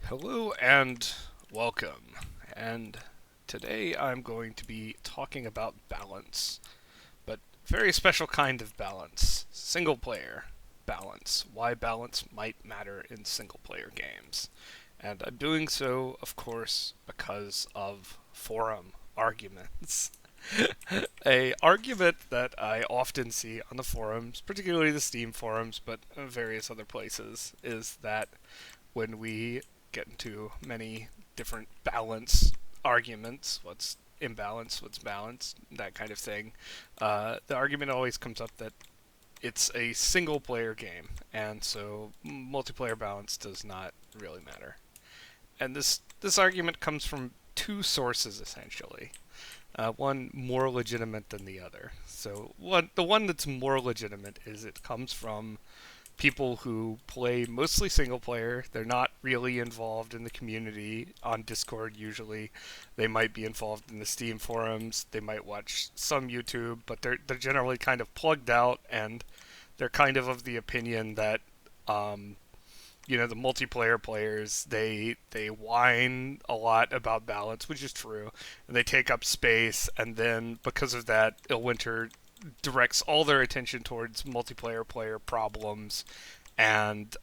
Hello and welcome. And today I'm going to be talking about balance, but very special kind of balance. Single player balance. Why balance might matter in single player games. And I'm doing so, of course, because of forum arguments. A argument that I often see on the forums, particularly the Steam forums, but various other places, is that when we get into many different balance arguments, what's imbalance, what's balance, that kind of thing, the argument always comes up that it's a single player game, and so multiplayer balance does not really matter. And this argument comes from two sources essentially. One more legitimate than the other. So the one that's more legitimate is it comes from people who play mostly single player. They're not really involved in the community on Discord usually. They might be involved in the Steam forums. They might watch some YouTube, but they're generally kind of plugged out, and they're kind of the opinion that the multiplayer players they whine a lot about balance, which is true, and they take up space, and then because of that, Illwinter directs all their attention towards multiplayer player problems and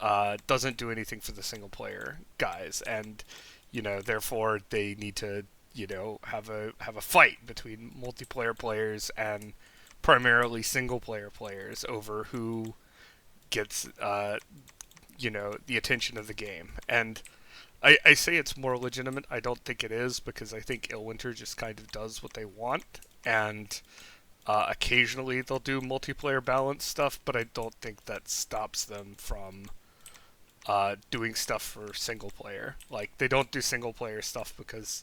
doesn't do anything for the single player guys, and therefore they need to have a fight between multiplayer players and primarily single player players over who gets the attention of the game. And I say it's more legitimate. I don't think it is, because I think Illwinter just kind of does what they want, and occasionally they'll do multiplayer balance stuff, but I don't think that stops them from doing stuff for single player. Like, they don't do single player stuff because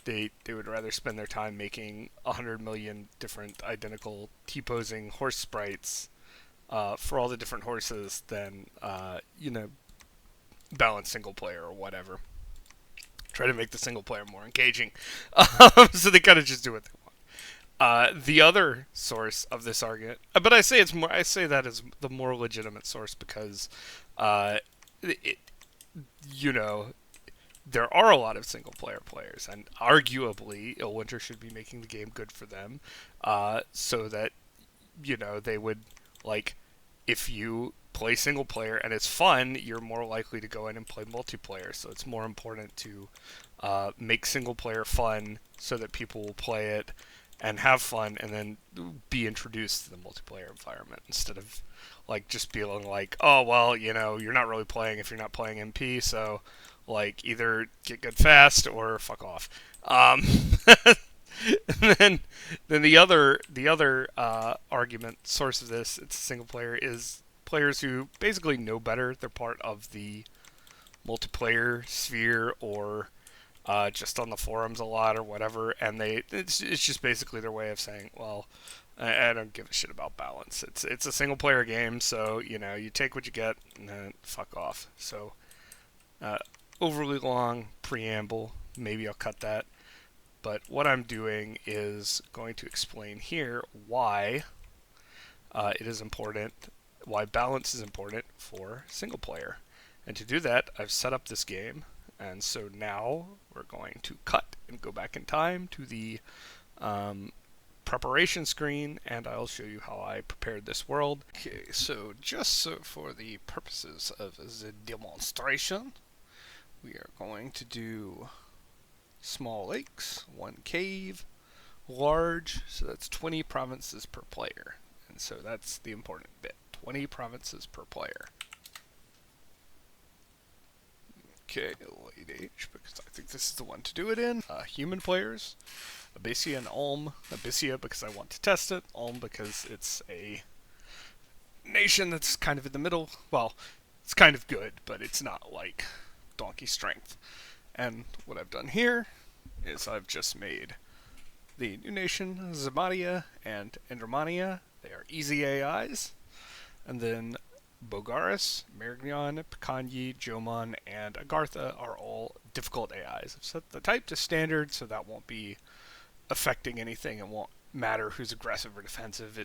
they would rather spend their time making 100 million different identical T-posing horse sprites for all the different horses than balance single player or whatever. Try to make the single player more engaging. So they kind of just do what they want. The other source of this argument, but I say it's more. I say that as the more legitimate source because, uh, it, you know, there are a lot of single player players, and arguably, Illwinter should be making the game good for them, so that they would like if you play single player and it's fun, you're more likely to go in and play multiplayer. So it's more important to make single player fun so that people will play it and have fun, and then be introduced to the multiplayer environment instead of like just being like, oh well, you're not really playing if you're not playing MP, so like either get good fast or fuck off. And then the other argument source of this, it's single player, is players who basically know better. They're part of the multiplayer sphere, or just on the forums a lot or whatever, and it's just basically their way of saying, well, I don't give a shit about balance. It's a single player game, so you take what you get and then fuck off. So overly long preamble. Maybe I'll cut that. But what I'm doing is going to explain here why it is important, why balance is important for single player. And to do that, I've set up this game, and so now we're going to cut and go back in time to the preparation screen, and I'll show you how I prepared this world. Okay, so just so for the purposes of the demonstration, we are going to do small lakes, one cave, large, so that's 20 provinces per player. And so that's the important bit, 20 provinces per player. Okay, late age, because I think this is the one to do it in. Human players, Abyssia and Ulm. Abyssia because I want to test it, Ulm because it's a nation that's kind of in the middle. Well, it's kind of good, but it's not like donkey strength. And what I've done here is I've just made the new nation, Zamadia and Andromania. They are easy AIs. And then Bogaris, Merignon, Picanyi, Jomon, and Agartha are all difficult AIs. I've set the type to standard, so that won't be affecting anything. It won't matter who's aggressive or defensive.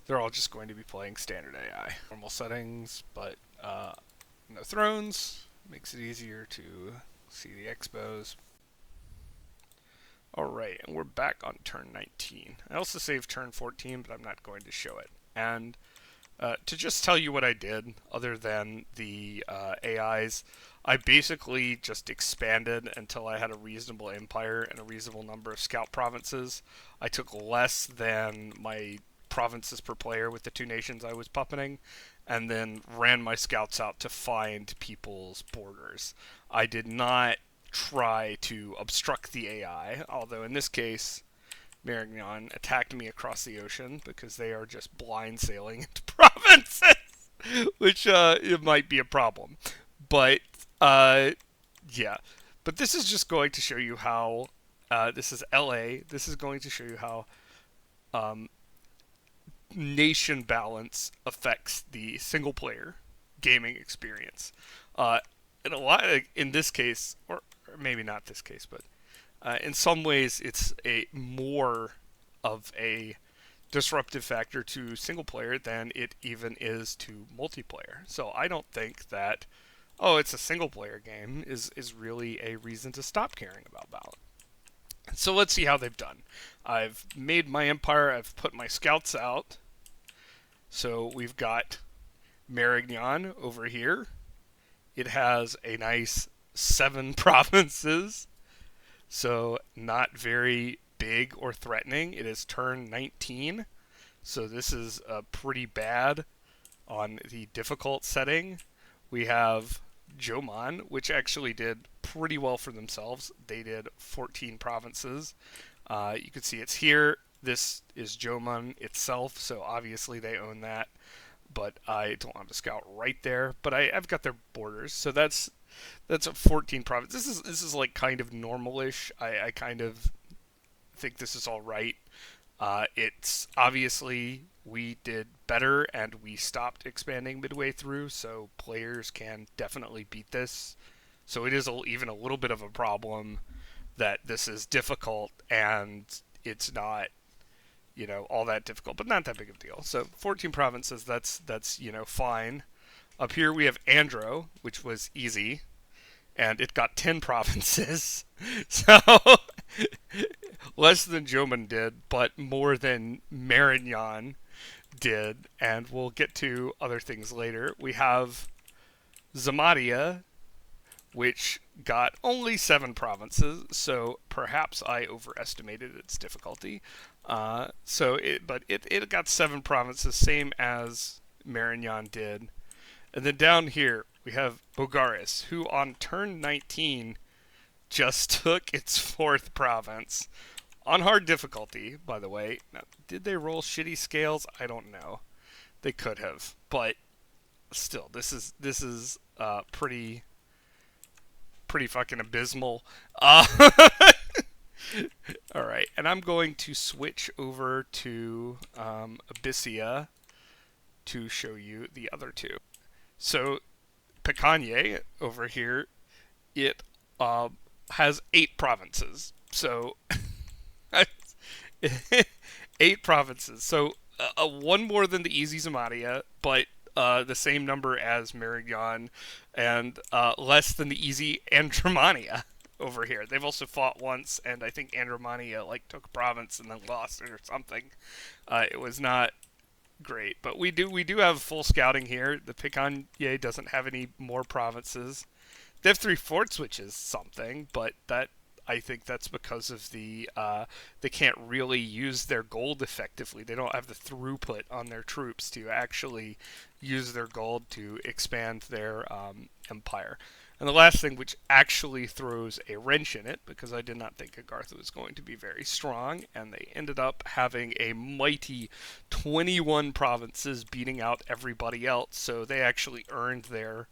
They're all just going to be playing standard AI. Normal settings, but no thrones. Makes it easier to see the expos. Alright, and we're back on turn 19. I also saved turn 14, but I'm not going to show it. And to just tell you what I did, other than the AIs, I basically just expanded until I had a reasonable empire and a reasonable number of scout provinces. I took less than my provinces per player with the two nations I was puppeting, and then ran my scouts out to find people's borders. I did not try to obstruct the AI, although in this case, Marignan attacked me across the ocean because they are just blind sailing into provinces, which it might be a problem. But yeah, but this is just going to show you how this is LA. This is going to show you how um, nation balance affects the single player gaming experience. Uh, in a lot, in this case, or maybe not this case, but in some ways, it's a more of a disruptive factor to single player than it even is to multiplayer. So I don't think that it's a single player game is really a reason to stop caring about balance. So let's see how they've done. I've made my empire. I've put my scouts out. So we've got Marignan over here. It has a nice 7 provinces. So not very big or threatening. It is turn 19. So this is pretty bad on the difficult setting. We have Jomon, which actually did pretty well for themselves. They did 14 provinces. You can see it's here. This is Jomon itself, so obviously they own that. But I don't have a scout right there. But I've got their borders, so that's a 14 province. This is like kind of normalish. I kind of think this is all right. It's obviously we did better and we stopped expanding midway through, so players can definitely beat this. So it is even a little bit of a problem that this is difficult and it's not, all that difficult, but not that big of a deal. So 14 provinces, that's fine. Up here we have Andro, which was easy, and it got 10 provinces. So less than Jomon did, but more than Marignan did, and we'll get to other things later. We have Zamadia, which got only 7 provinces, so perhaps I overestimated its difficulty. But it got 7 provinces, same as Marignan did. And then down here, we have Bogaris, who on turn 19 just took its 4th province. On hard difficulty, by the way. Now, did they roll shitty scales? I don't know. They could have. But still, this is pretty fucking abysmal. Alright, and I'm going to switch over to Abyssia to show you the other two. So, Picanye over here, it has 8 provinces. So, 8 provinces. So, one more than the easy Zamadia, but the same number as Marignan, and less than the easy Andromania over here. They've also fought once, and I think Andromania took a province and then lost it or something. It was not great, but we do have full scouting here. The Picanye doesn't have any more provinces. They have 3 forts, which is something, but I think that's because of they can't really use their gold effectively. They don't have the throughput on their troops to actually use their gold to expand their empire. And the last thing, which actually throws a wrench in it, because I did not think Agartha was going to be very strong, and they ended up having a mighty 21 provinces beating out everybody else, so they actually earned their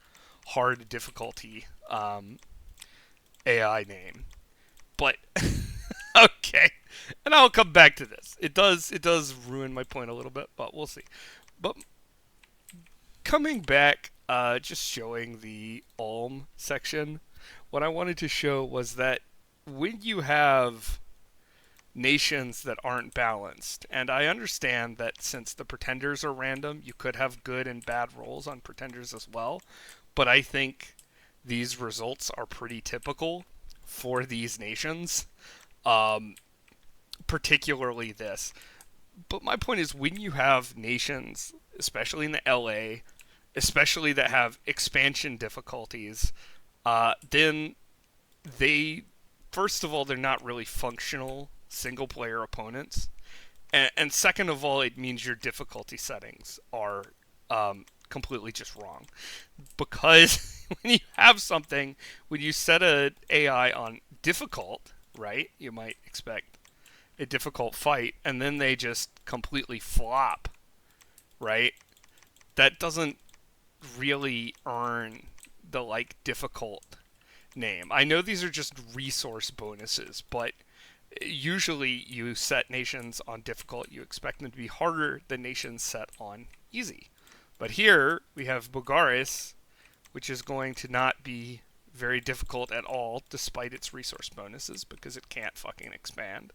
hard difficulty AI name. But okay, and I'll come back to this. It does ruin my point a little bit, but we'll see. But coming back, just showing the Ulm section, what I wanted to show was that when you have nations that aren't balanced, and I understand that since the pretenders are random, you could have good and bad rolls on pretenders as well, but I think these results are pretty typical for these nations, um, particularly this. But my point is, when you have nations, especially in the LA, especially that have expansion difficulties, then they, first of all, they're not really functional single player opponents. And second of all, it means your difficulty settings are completely just wrong. Because when you have something, when you set a AI on difficult, right, you might expect a difficult fight, and then they just completely flop, right? That doesn't really earn the like difficult name. I know these are just resource bonuses, but usually you set nations on difficult, you expect them to be harder than nations set on easy. But here we have Bulgaris, which is going to not be very difficult at all, despite its resource bonuses, because it can't fucking expand.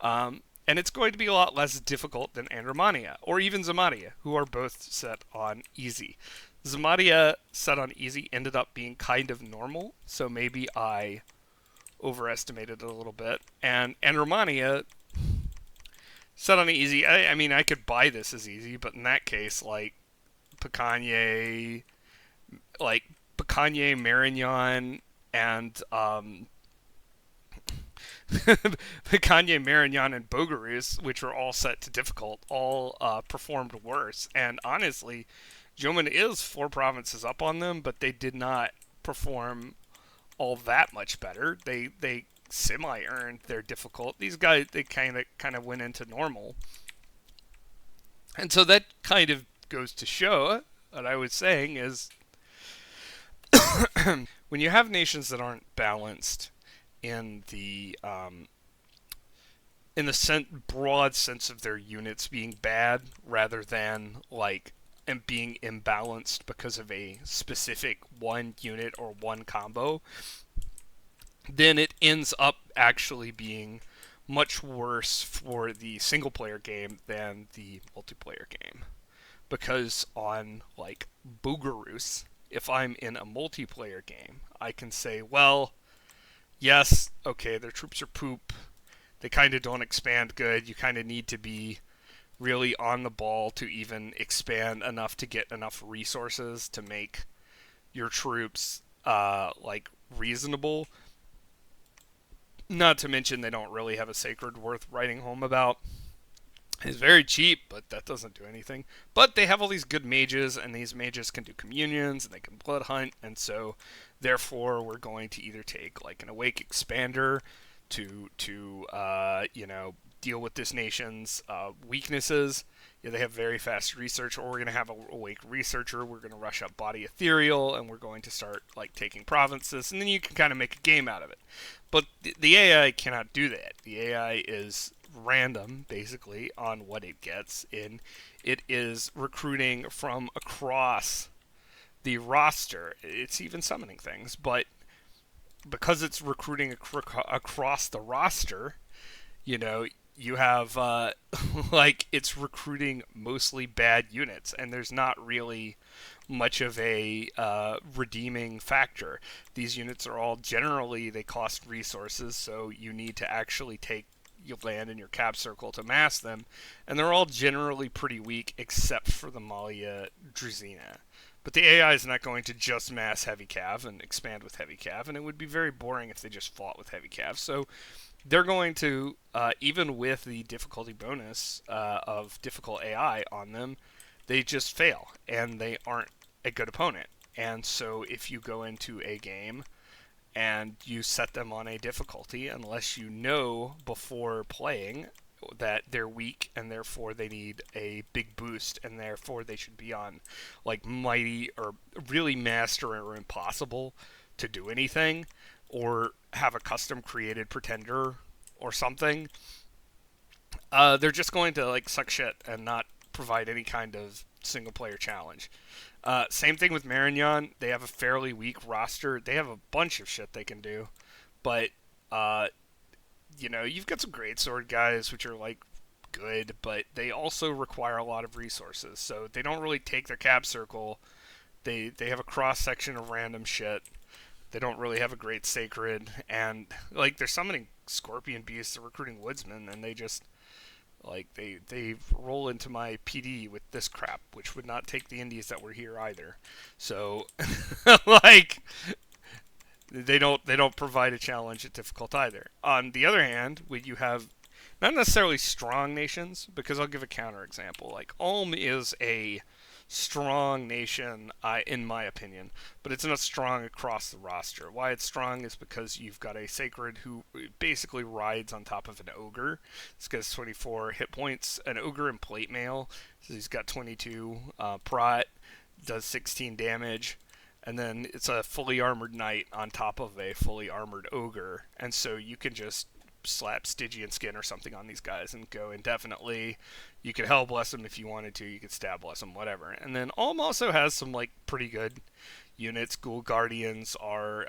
And it's going to be a lot less difficult than Andromania, or even Zamadia, who are both set on easy. Zamadia set on easy ended up being kind of normal, so maybe I overestimated it a little bit. And Andromania set on easy, I mean, I could buy this as easy, but in that case, Picanha, like Picanha, Marignon, and Picanha, Marignon, and Bogarus, which were all set to difficult, all performed worse. And honestly, Jomon is 4 provinces up on them, but they did not perform all that much better. They semi earned their difficult. These guys, they kind of went into normal, and so that kind of goes to show what I was saying is when you have nations that aren't balanced in the broad sense of their units being bad, rather than like and being imbalanced because of a specific one unit or one combo, then it ends up actually being much worse for the single player game than the multiplayer game. Because on like Boogarus, if I'm in a multiplayer game, I can say, well, yes, okay, their troops are poop. They kind of don't expand good. You kind of need to be really on the ball to even expand enough to get enough resources to make your troops like reasonable. Not to mention they don't really have a sacred worth writing home about. It's very cheap, but that doesn't do anything. But they have all these good mages, and these mages can do communions, and they can blood hunt, and so therefore we're going to either take like an awake expander to deal with this nation's weaknesses. Yeah, they have very fast research, or we're going to have a awake researcher. We're going to rush up body ethereal, and we're going to start like taking provinces, and then you can kind of make a game out of it. But the AI cannot do that. The AI is random, basically, on what it gets. It is recruiting from across the roster. It's even summoning things, but because it's recruiting across the roster, you know, you have like it's recruiting mostly bad units, and there's not really much of a redeeming factor. These units are all generally they cost resources, so you need to actually take your land in your cap circle to mass them, and they're all generally pretty weak except for the Malia Drazina. But the AI is not going to just mass heavy cav and expand with heavy cav, and it would be very boring if they just fought with heavy cav. So they're going to, even with the difficulty bonus of difficult AI on them, they just fail, and they aren't a good opponent. And so if you go into a game and you set them on a difficulty, unless you know before playing that they're weak and therefore they need a big boost and therefore they should be on like mighty or really master or impossible to do anything, or have a custom created pretender or something, they're just going to like suck shit and not provide any kind of single player challenge. Same thing with Marignon. They have a fairly weak roster. They have a bunch of shit they can do, but you've got some great sword guys which are like good, but they also require a lot of resources. So they don't really take their cap circle. They have a cross section of random shit. They don't really have a great sacred, and like they're summoning scorpion beasts, they're recruiting woodsmen, and they just like they roll into my PD with this crap, which would not take the indies that were here either. So like they don't provide a challenge at difficult either. On the other hand, when you have not necessarily strong nations, because I'll give a counter example. Like Ulm is a strong nation, in my opinion, but it's not strong across the roster. Why it's strong is because you've got a sacred who basically rides on top of an ogre. This guy's 24 hit points, an ogre in plate mail, so he's got 22. Prot does 16 damage, and then it's a fully armored knight on top of a fully armored ogre, and so you can just slap Stygian skin or something on these guys and go indefinitely. You could hell bless them if you wanted to. You could stab bless them, whatever. And then Ulm also has some like pretty good units. Ghoul Guardians are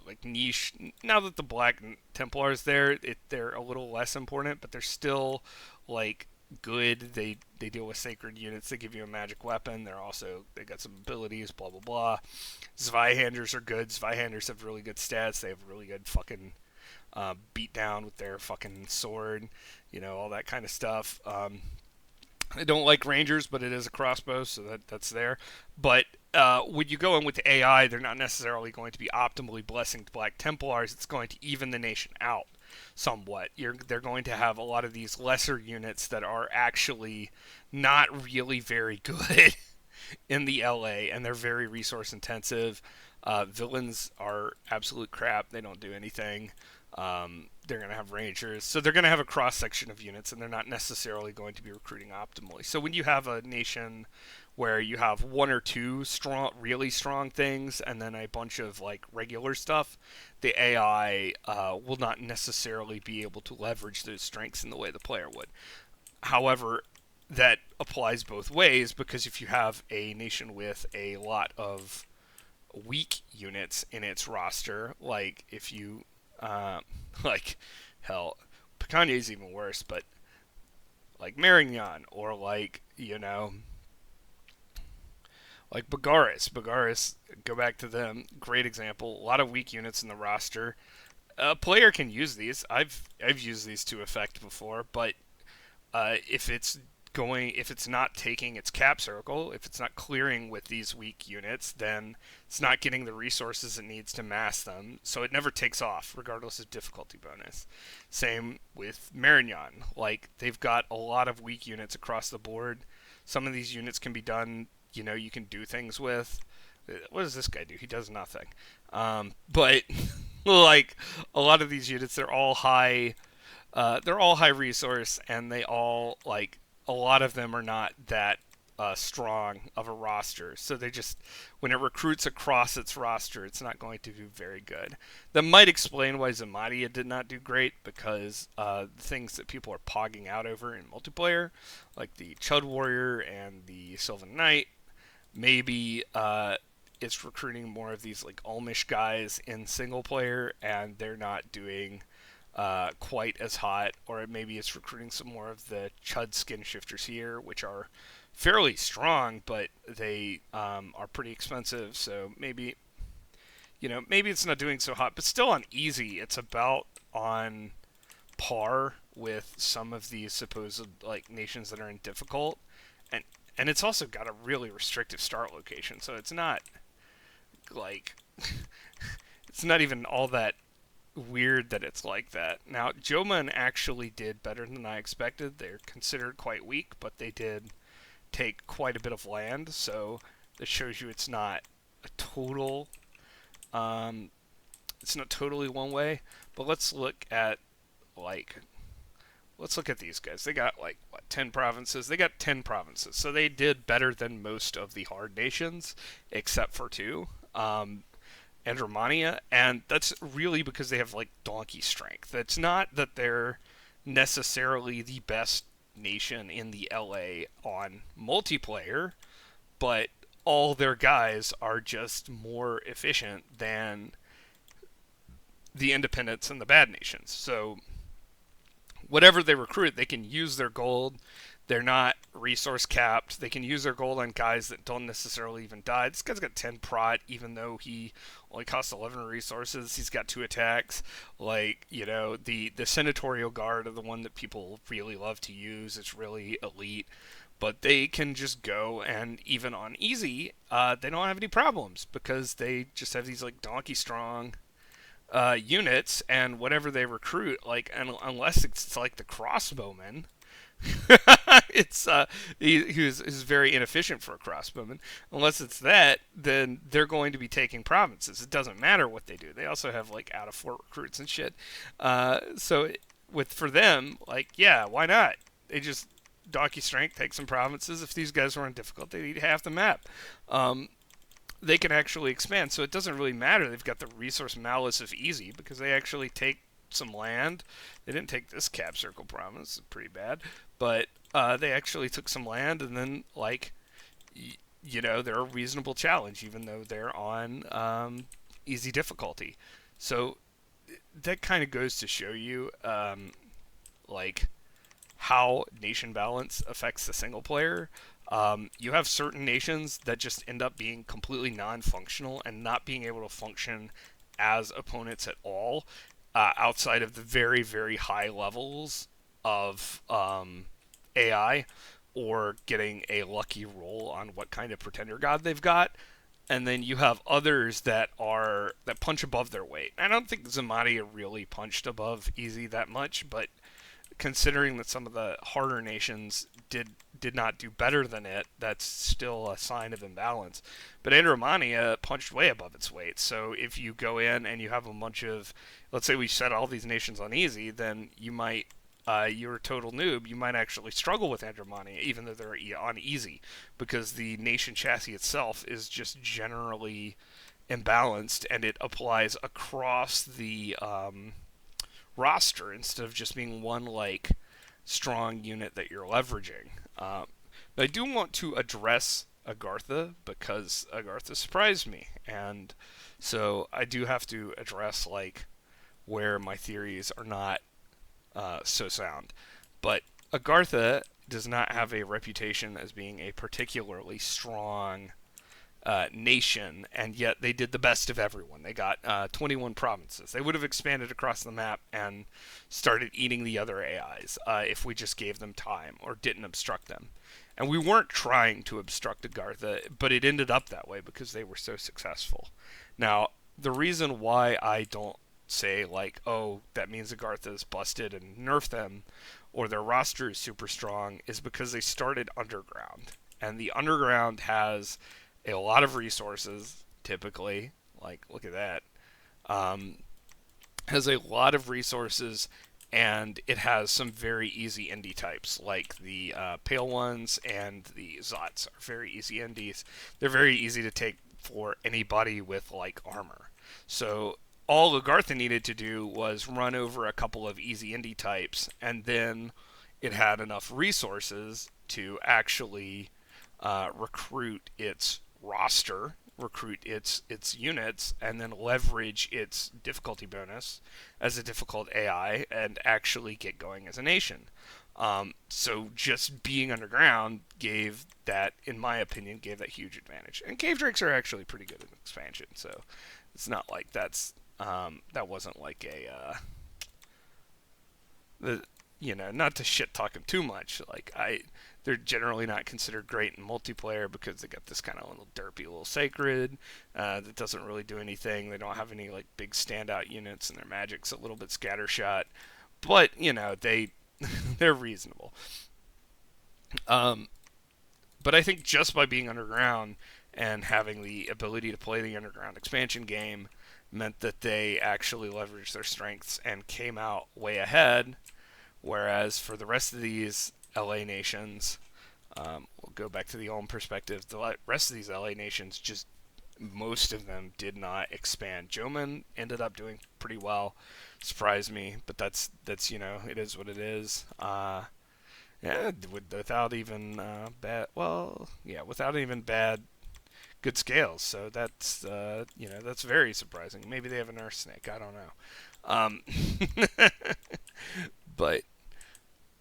like niche. Now that the Black Templars there, they're a little less important, but they're still like good. They deal with sacred units. They give you a magic weapon. They got some abilities. Blah blah blah. Zweihanders are good. Zweihanders have really good stats. They have really good fucking beat down with their fucking sword, all that kind of stuff. I don't like Rangers, but it is a crossbow, so that's there. But when you go in with the AI, they're not necessarily going to be optimally blessing Black Templars. It's going to even the nation out somewhat. They're going to have a lot of these lesser units that are actually not really very good in the LA, and they're very resource intensive. Villains are absolute crap. They don't do anything. They're going to have rangers, so they're going to have a cross section of units, and they're not necessarily going to be recruiting optimally. So when you have a nation where you have one or two strong, really strong things, and then a bunch of like regular stuff, the AI will not necessarily be able to leverage those strengths in the way the player would. However, that applies both ways, because if you have a nation with a lot of weak units in its roster, like if you like, hell, Picanha is even worse, but like Marignan, or like, like Bagaris, go back to them, great example, a lot of weak units in the roster. A player can use these. I've used these to effect before, but if it's not taking its cap circle, if it's not clearing with these weak units, then it's not getting the resources it needs to mass them, so it never takes off, regardless of difficulty bonus. Same with Marignan. Like, they've got a lot of weak units across the board. Some of these units can be done, you can do things with. What does this guy do? He does nothing. But, like, a lot of these units, they're all high resource, and they all, like, a lot of them are not that strong of a roster. So they just, when it recruits across its roster, it's not going to do very good. That might explain why Zamadia did not do great, because the things that people are pogging out over in multiplayer, like the Chud Warrior and the Sylvan Knight, maybe it's recruiting more of these like Ulmish guys in single player, and they're not doing quite as hot, or maybe it's recruiting some more of the Chud skin shifters here, which are fairly strong, but they are pretty expensive. So maybe it's not doing so hot, but still on easy, it's about on par with some of these supposed like nations that are in difficult, and it's also got a really restrictive start location, so it's not like it's not even all that weird that it's like that. Now, Joman actually did better than I expected. They're considered quite weak, but they did take quite a bit of land, so this shows you it's not a total it's not totally one way. But let's look at these guys. They got 10 provinces. They got 10 provinces, so they did better than most of the hard nations, except for two. And Romania, and that's really because they have like donkey strength. It's not that they're necessarily the best nation in the LA on multiplayer, but all their guys are just more efficient than the independents and the bad nations. So whatever they recruit, they can use their gold. They're not resource capped. They can use their gold on guys that don't necessarily even die. This guy's got 10 prot, even though he only costs 11 resources. He's got 2 attacks. Like, the senatorial guard are the one that people really love to use. It's really elite. But they can just go, and even on easy, they don't have any problems because they just have these like donkey strong units, and whatever they recruit, like, unless it's like the crossbowman, it's he's very inefficient for a crossbowman. Unless it's that, then they're going to be taking provinces. It doesn't matter what they do. They also have like out of fort recruits and shit. So with for them, like, yeah, why not? They just donkey strength, take some provinces. If these guys were on difficult, they eat half the map. They can actually expand, so it doesn't really matter. They've got the resource malice of easy because they actually take some land. They didn't take this cap circle province, pretty bad, but they actually took some land, and then like they're a reasonable challenge even though they're on easy difficulty. So that kind of goes to show you like how nation balance affects the single player. You have certain nations that just end up being completely non-functional and not being able to function as opponents at all, outside of the very, very high levels of AI, or getting a lucky roll on what kind of pretender god they've got. And then you have others that punch above their weight. I don't think Zamadia really punched above easy that much, but considering that some of the harder nations did not do better than it, that's still a sign of imbalance. But Andromania punched way above its weight. So if you go in and you have a bunch of, let's say we set all these nations on easy, then you might, you're a total noob, you might actually struggle with Andromania, even though they're on easy, because the nation chassis itself is just generally imbalanced, and it applies across the roster instead of just being one like strong unit that you're leveraging. I do want to address Agartha because Agartha surprised me, and so I do have to address like where my theories are not so sound. But Agartha does not have a reputation as being a particularly strong nation, and yet they did the best of everyone. They got 21 provinces. They would have expanded across the map and started eating the other AIs if we just gave them time or didn't obstruct them. And we weren't trying to obstruct Agartha, but it ended up that way because they were so successful. Now, the reason why I don't say, like, oh, that means Agartha is busted and nerf them, or their roster is super strong, is because they started underground. And the underground has a lot of resources, typically. Like, look at that. Has a lot of resources, and it has some very easy indie types, like the Pale Ones and the Zots are very easy indies. They're very easy to take for anybody with, like, armor. So all Agartha needed to do was run over a couple of easy indie types, and then it had enough resources to actually recruit its roster, recruit its units, and then leverage its difficulty bonus as a difficult AI and actually get going as a nation. So just being underground gave that, in my opinion, gave that huge advantage. And cave drakes are actually pretty good in expansion, so it's not like that wasn't like not to shit talk them too much. Like, they're generally not considered great in multiplayer because they got this kind of little derpy little sacred that doesn't really do anything. They don't have any like big standout units, and their magic's a little bit scattershot. But they're reasonable. But I think just by being underground and having the ability to play the underground expansion game meant that they actually leveraged their strengths and came out way ahead. Whereas for the rest of these LA nations, we'll go back to the Ulm perspective, the rest of these LA nations, just most of them did not expand. Joman ended up doing pretty well, surprised me, but that's it is what it is. Yeah, without even without even bad good scales. So that's that's very surprising. Maybe they have an Earth Snake. I don't know. But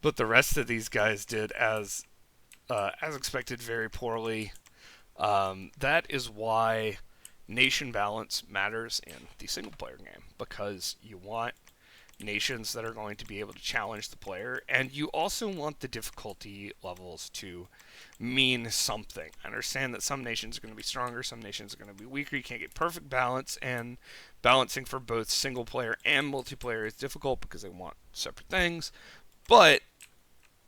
but the rest of these guys did as expected very poorly. That is why nation balance matters in the single player game, because you want nations that are going to be able to challenge the player, and you also want the difficulty levels to mean something. I understand that some nations are going to be stronger, some nations are going to be weaker. You can't get perfect balance, and balancing for both single player and multiplayer is difficult because they want separate things. But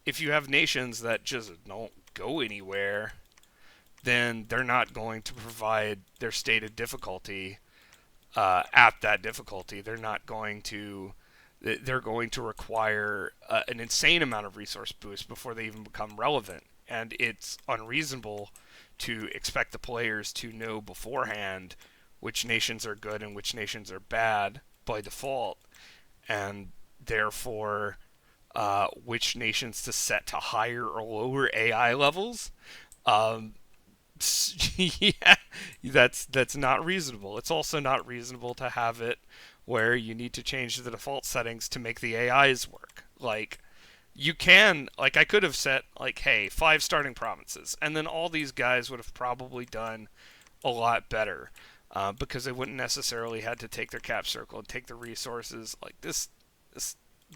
if you have nations that just don't go anywhere, then they're not going to provide their stated difficulty at that difficulty. They're going to require an insane amount of resource boost before they even become relevant. And it's unreasonable to expect the players to know beforehand which nations are good and which nations are bad by default, and therefore which nations to set to higher or lower AI levels. Um, yeah, that's not reasonable. It's also not reasonable to have it where you need to change the default settings to make the AIs work. Like, you can, like, I could have set, like, hey, 5 starting provinces, and then all these guys would have probably done a lot better, because they wouldn't necessarily had to take their cap circle and take the resources. Like, this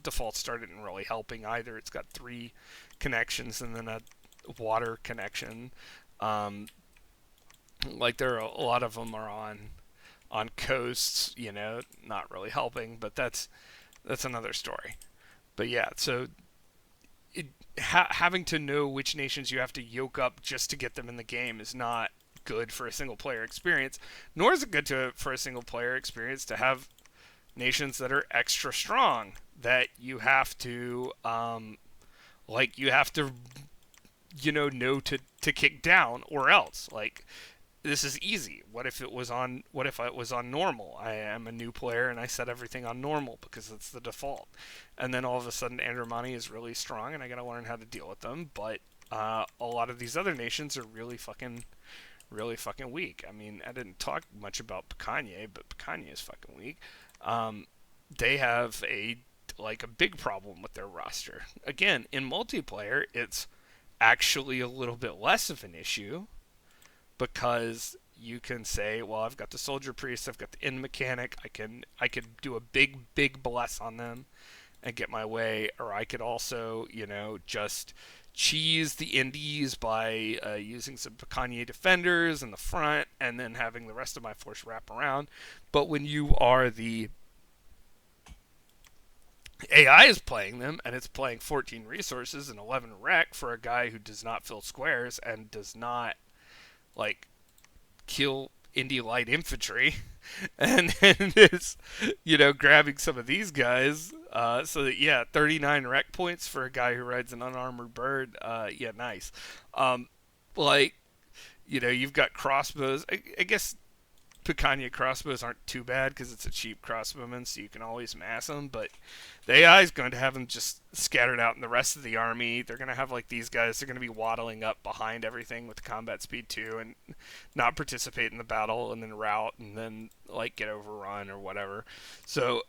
default star didn't really helping either. It's got 3 connections and then a water connection. Um, like, there are a lot of them are on coasts, not really helping, but that's another story. But yeah, so having to know which nations you have to yoke up just to get them in the game is not good for a single player experience. Nor is it good for a single player experience to have nations that are extra strong that you have to you have to know to kick down, or else, like, this is easy. What if it was on normal? I am a new player and I set everything on normal because it's the default. And then all of a sudden Andromani is really strong and I gotta learn how to deal with them. But a lot of these other nations are really fucking weak. I mean, I didn't talk much about Picanye, but Picanye is fucking weak. They have a big problem with their roster. Again, in multiplayer, it's actually a little bit less of an issue, because you can say, well, I've got the soldier priest, I've got the end mechanic, I could do a big bless on them and get my way, or I could also, just cheese the indies by using some Picanye defenders in the front and then having the rest of my force wrap around. But when you are the AI is playing them, and it's playing 14 resources and 11 rec for a guy who does not fill squares and does not, like, kill indie light infantry, and is grabbing some of these guys, so that, yeah, 39 rec points for a guy who rides an unarmored bird. Yeah, nice. Like, you've got crossbows. I guess Picanha crossbows aren't too bad because it's a cheap crossbowman, so you can always mass them. But the AI is going to have them just scattered out in the rest of the army. They're going to have, like, these guys. They're going to be waddling up behind everything with combat speed 2 and not participate in the battle, and then rout, and then, like, get overrun or whatever. So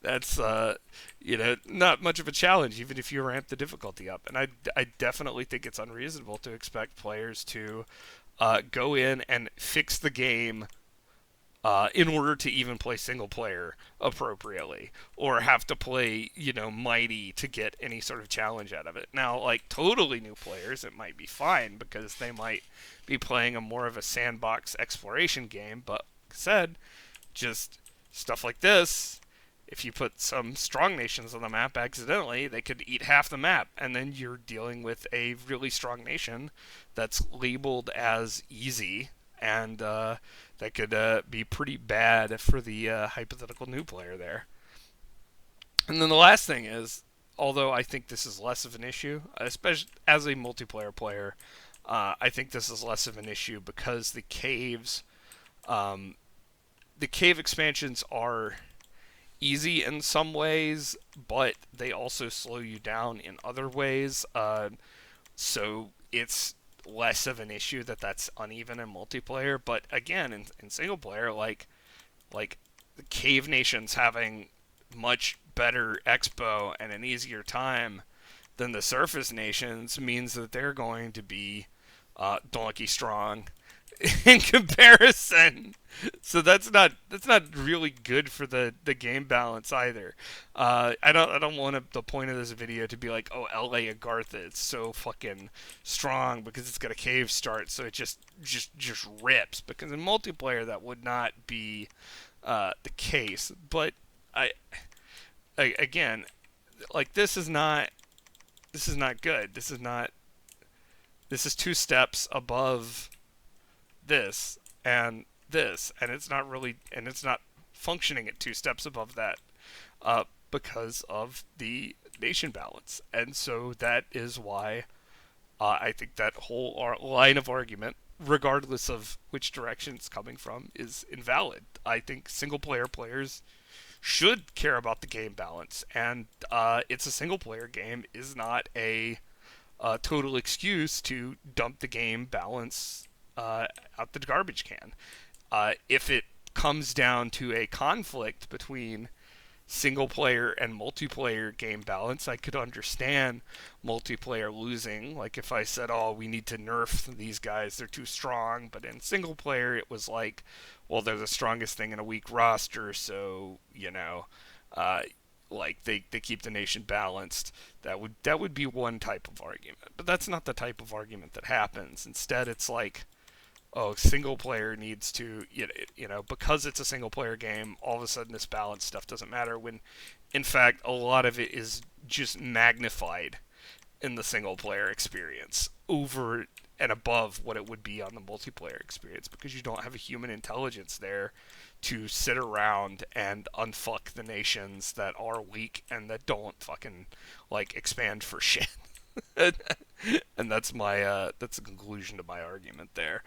that's not much of a challenge, even if you ramp the difficulty up. And I definitely think it's unreasonable to expect players to go in and fix the game in order to even play single player appropriately, or have to play, mighty to get any sort of challenge out of it. Now, like, totally new players, it might be fine because they might be playing a more of a sandbox exploration game. But like I said, just stuff like this, if you put some strong nations on the map accidentally, they could eat half the map, and then you're dealing with a really strong nation that's labeled as easy, and that could be pretty bad for the hypothetical new player there. And then the last thing is, although I think this is less of an issue, especially as a multiplayer player, I think this is less of an issue because the cave expansions are easy in some ways, but they also slow you down in other ways. So it's less of an issue that's uneven in multiplayer. But again, in single player, like the cave nations having much better expo and an easier time then the surface nations means that they're going to be donkey strong in comparison. So that's not really good for the game balance either. I don't want the point of this video to be like, oh, LA Agartha, it's so fucking strong because it's got a cave start, so it just rips. Because in multiplayer that would not be the case. But I, again, like this is not good. This is two steps above this, and it's not really, and it's not functioning at two steps above that, because of the nation balance. And so that is why I think that whole line of argument, regardless of which direction it's coming from, is invalid. I think single player players should care about the game balance, and it's a single player game is not a total excuse to dump the game balance out the garbage can. If it comes down to a conflict between single player and multiplayer game balance, I could understand multiplayer losing. Like if I said, oh, we need to nerf these guys, they're too strong. But in single player, it was like, well, they're the strongest thing in a weak roster, so, uh, like they keep the nation balanced. That would be one type of argument. But that's not the type of argument that happens. Instead, it's like, oh, single player needs to, because it's a single player game, all of a sudden this balance stuff doesn't matter, when in fact a lot of it is just magnified in the single player experience over and above what it would be on the multiplayer experience, because you don't have a human intelligence there to sit around and unfuck the nations that are weak and that don't fucking like expand for shit. And that's the conclusion to my argument there.